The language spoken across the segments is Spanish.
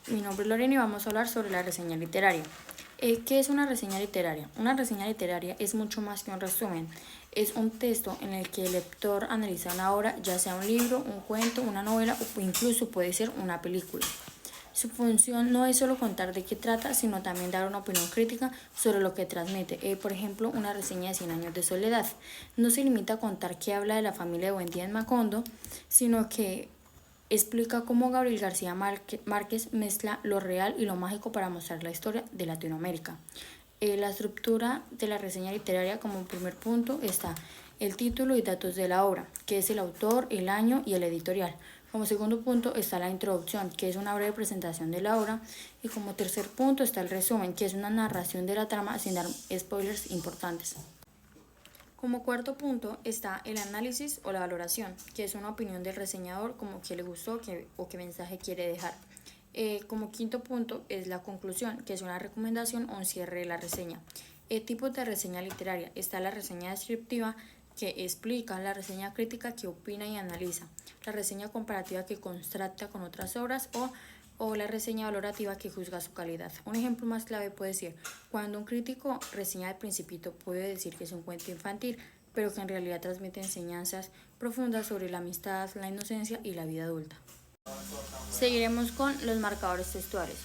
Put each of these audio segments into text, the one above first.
Mi nombre es Lorena y vamos a hablar sobre la reseña literaria. ¿Qué es una reseña literaria? Una reseña literaria es mucho más que un resumen. Es un texto en el que el lector analiza una obra, ya sea un libro, un cuento, una novela o incluso puede ser una película. Su función no es solo contar de qué trata, sino también dar una opinión crítica sobre lo que transmite. Por ejemplo, una reseña de 100 años de soledad. No se limita a contar qué habla de la familia de Buendía en Macondo, sino que explica cómo Gabriel García Márquez mezcla lo real y lo mágico para mostrar la historia de Latinoamérica. La estructura de la reseña literaria, como primer punto está el título y datos de la obra, que es el autor, el año y el editorial. Como segundo punto está la introducción, que es una breve presentación de la obra. Y como tercer punto está el resumen, que es una narración de la trama sin dar spoilers importantes. Como cuarto punto está el análisis o la valoración, que es una opinión del reseñador, como qué le gustó o qué mensaje quiere dejar. Como quinto punto es la conclusión, que es una recomendación o un cierre de la reseña. Tipos de reseña literaria. Está la reseña descriptiva, que explica; la reseña crítica, que opina y analiza; la reseña comparativa, que contrasta con otras obras; o la reseña valorativa, que juzga su calidad. Un ejemplo más clave puede ser cuando un crítico reseña El Principito, puede decir que es un cuento infantil, pero que en realidad transmite enseñanzas profundas sobre la amistad, la inocencia y la vida adulta. Seguiremos con los marcadores textuales.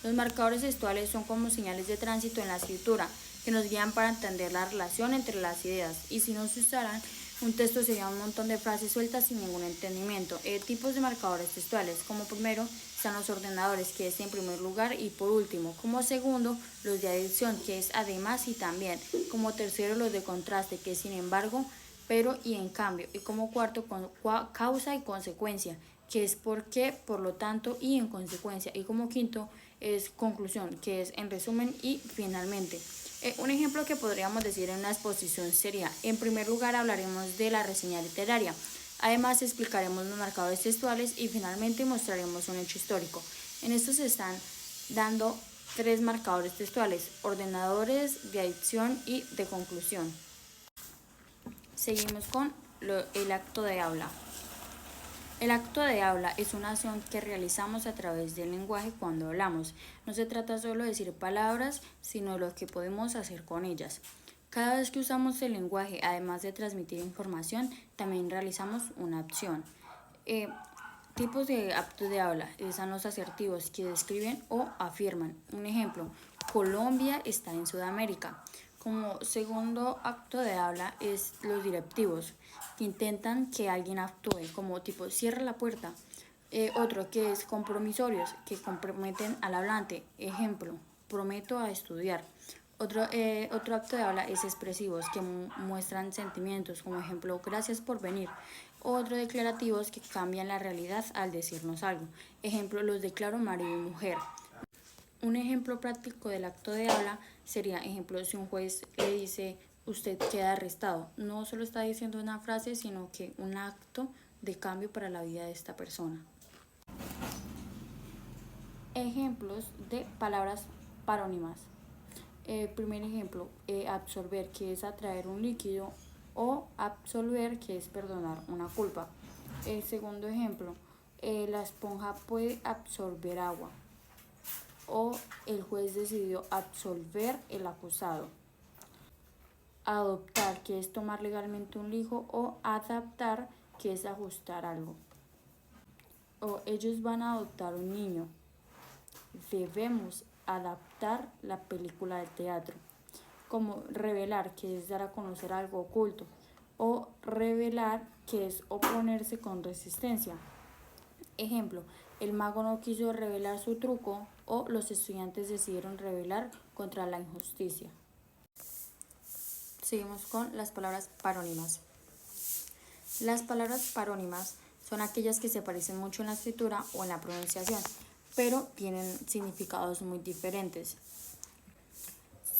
Los marcadores textuales son como señales de tránsito en la escritura, que nos guían para entender la relación entre las ideas, y si no se usaran, un texto sería un montón de frases sueltas sin ningún entendimiento. Tipos de marcadores textuales. Como primero están los ordenadores, que es en primer lugar, y por último, como segundo, los de adición, que es además y también; como tercero, los de contraste, que es sin embargo, pero y en cambio; y como cuarto, causa y consecuencia, que es por qué, por lo tanto y en consecuencia; y como quinto es conclusión, que es en resumen y finalmente. Un ejemplo que podríamos decir en una exposición sería: en primer lugar hablaremos de la reseña literaria, además explicaremos los marcadores textuales y finalmente mostraremos un hecho histórico. En estos se están dando tres marcadores textuales: ordenadores, de adición y de conclusión. Seguimos con el acto de habla. El acto de habla es una acción que realizamos a través del lenguaje cuando hablamos. No se trata solo de decir palabras, sino lo que podemos hacer con ellas. Cada vez que usamos el lenguaje, además de transmitir información, también realizamos una acción. Tipos de actos de habla. Están los asertivos, que describen o afirman. Un ejemplo: Colombia está en Sudamérica. Como segundo acto de habla es los directivos, que intentan que alguien actúe, como tipo cierra la puerta. Otro que es compromisorios, que comprometen al hablante. Ejemplo: prometo a estudiar. Otro acto de habla es expresivos, que muestran sentimientos, como ejemplo: gracias por venir. Otro declarativos, que cambian la realidad al decirnos algo. Ejemplo: los declaro marido y mujer. Un ejemplo práctico del acto de habla sería, ejemplo, si un juez le dice usted queda arrestado, no solo está diciendo una frase, sino que un acto de cambio para la vida de esta persona. Ejemplos de palabras parónimas. Primer ejemplo, absorber, que es atraer un líquido, o absolver, que es perdonar una culpa. El segundo ejemplo, la esponja puede absorber agua, o el juez decidió absolver el acusado. Adoptar, que es tomar legalmente un hijo, o adaptar, que es ajustar algo. O ellos van a adoptar un niño. Debemos adaptar la película de teatro. Como revelar, que es dar a conocer algo oculto, o revelar, que es oponerse con resistencia. Ejemplo: el mago no quiso revelar su truco, o los estudiantes decidieron rebelar contra la injusticia. Seguimos con las palabras parónimas. Las palabras parónimas son aquellas que se parecen mucho en la escritura o en la pronunciación, pero tienen significados muy diferentes.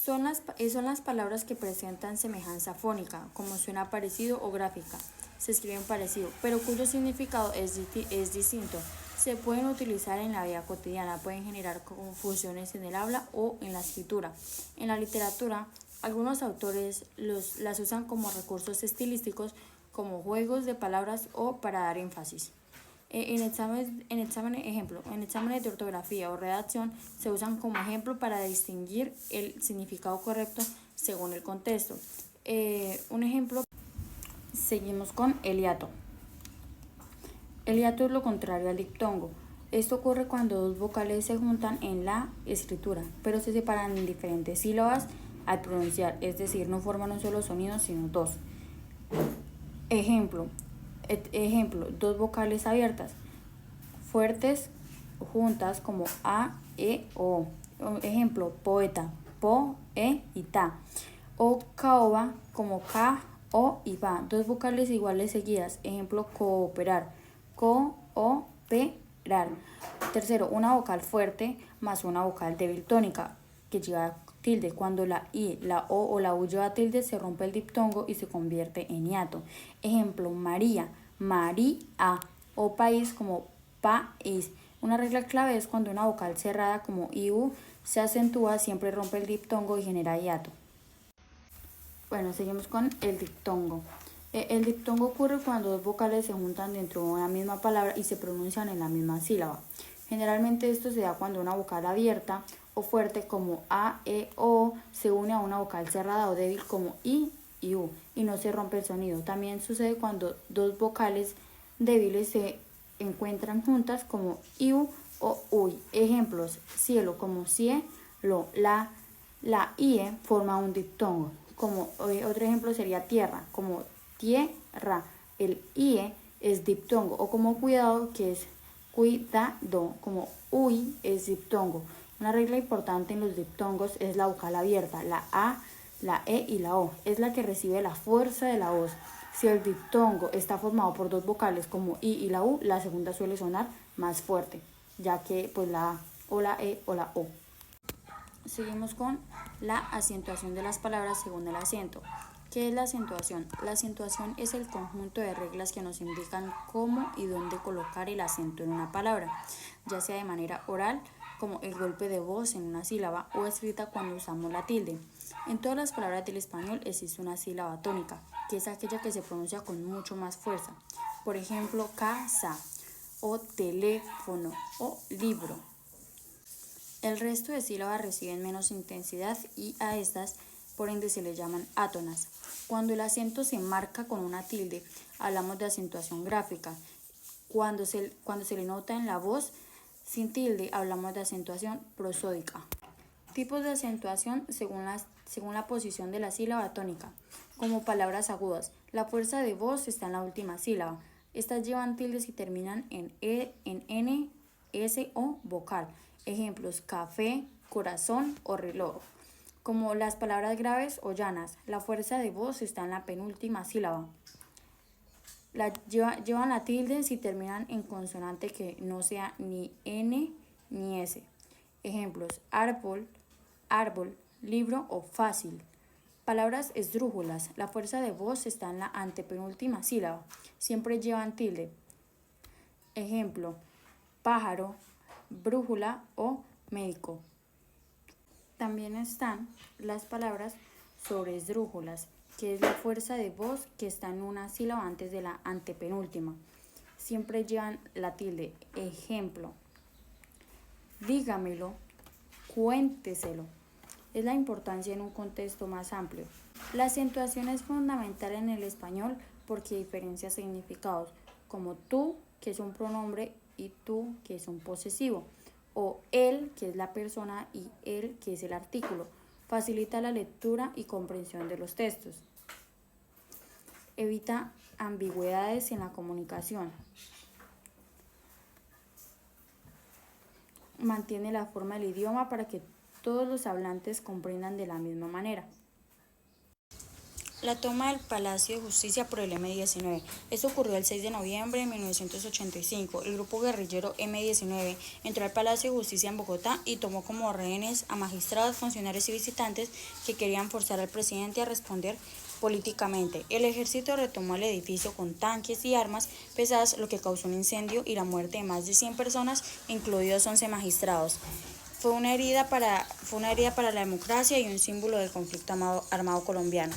Son las palabras que presentan semejanza fónica, como suena parecido, o gráfica, se escriben parecido, pero cuyo significado es distinto. Se pueden utilizar en la vida cotidiana, pueden generar confusiones en el habla o en la escritura. En la literatura, algunos autores las usan como recursos estilísticos, como juegos de palabras o para dar énfasis. En exámenes de ortografía o redacción se usan como ejemplo para distinguir el significado correcto según el contexto. Un ejemplo, seguimos con el hiato. El hiato es lo contrario al diptongo. Esto ocurre cuando dos vocales se juntan en la escritura, pero se separan en diferentes sílabas al pronunciar, es decir, no forman un solo sonido, sino dos. Ejemplo, dos vocales abiertas, fuertes juntas como a, e, o. Ejemplo, poeta, po, e y ta. O caoba como ca, o y va. Dos vocales iguales seguidas. Ejemplo, cooperar, co, o, pe, rar. Tercero, una vocal fuerte más una vocal débil tónica que lleva tilde. Cuando la i, la o la u lleva tilde, se rompe el diptongo y se convierte en hiato. Ejemplo, María, María, o país como país. Una regla clave es cuando una vocal cerrada como iu se acentúa, siempre rompe el diptongo y genera hiato. Bueno, seguimos con el diptongo. El diptongo ocurre cuando dos vocales se juntan dentro de una misma palabra y se pronuncian en la misma sílaba. Generalmente esto se da cuando una vocal abierta o fuerte como a, e, o se une a una vocal cerrada o débil como i y u y no se rompe el sonido. También sucede cuando dos vocales débiles se encuentran juntas como iu o uy. Ejemplos, cielo como cielo, la ie forma un diptongo. Como otro ejemplo sería tierra, como tierra, el ie es diptongo, o como cuidado, que es cuidado, como uy es diptongo. Una regla importante en los diptongos es la vocal abierta, la a, la e y la o, es la que recibe la fuerza de la voz. Si el diptongo está formado por dos vocales como i y la u, la segunda suele sonar más fuerte, ya que pues la a o la e o la o. Seguimos con la acentuación de las palabras según el acento. ¿Qué es la acentuación? La acentuación es el conjunto de reglas que nos indican cómo y dónde colocar el acento en una palabra, ya sea de manera oral, como el golpe de voz en una sílaba, o escrita cuando usamos la tilde. En todas las palabras del español existe una sílaba tónica, que es aquella que se pronuncia con mucho más fuerza. Por ejemplo, casa, o teléfono, o libro. El resto de sílabas reciben menos intensidad y a estas, por ende, se les llaman átonas. Cuando el acento se marca con una tilde, hablamos de acentuación gráfica. Cuando se le nota en la voz sin tilde, hablamos de acentuación prosódica. Tipos de acentuación según la posición de la sílaba tónica. Como palabras agudas, la fuerza de voz está en la última sílaba. Estas llevan tildes y terminan en e, en n, s o vocal. Ejemplos, café, corazón o reloj. Como las palabras graves o llanas, la fuerza de voz está en la penúltima sílaba. Llevan la tilde si terminan en consonante que no sea ni n ni s. Ejemplos, árbol, libro o fácil. Palabras esdrújulas, la fuerza de voz está en la antepenúltima sílaba. Siempre llevan tilde. Ejemplo, pájaro, brújula o médico. También están las palabras sobresdrújulas, que es la fuerza de voz que está en una sílaba antes de la antepenúltima. Siempre llevan la tilde. Ejemplo, dígamelo, cuénteselo. Es la importancia en un contexto más amplio. La acentuación es fundamental en el español porque diferencia significados, como tú, que es un pronombre, y tú, que es un posesivo, o él, que es la persona, y él, que es el artículo. Facilita la lectura y comprensión de los textos. Evita ambigüedades en la comunicación. Mantiene la forma del idioma para que todos los hablantes comprendan de la misma manera. La toma del Palacio de Justicia por el M-19. Esto ocurrió el 6 de noviembre de 1985. El grupo guerrillero M-19 entró al Palacio de Justicia en Bogotá y tomó como rehenes a magistrados, funcionarios y visitantes que querían forzar al presidente a responder políticamente. El ejército retomó el edificio con tanques y armas pesadas, lo que causó un incendio y la muerte de más de 100 personas, incluidos 11 magistrados. Fue una herida para la democracia y un símbolo del conflicto armado colombiano.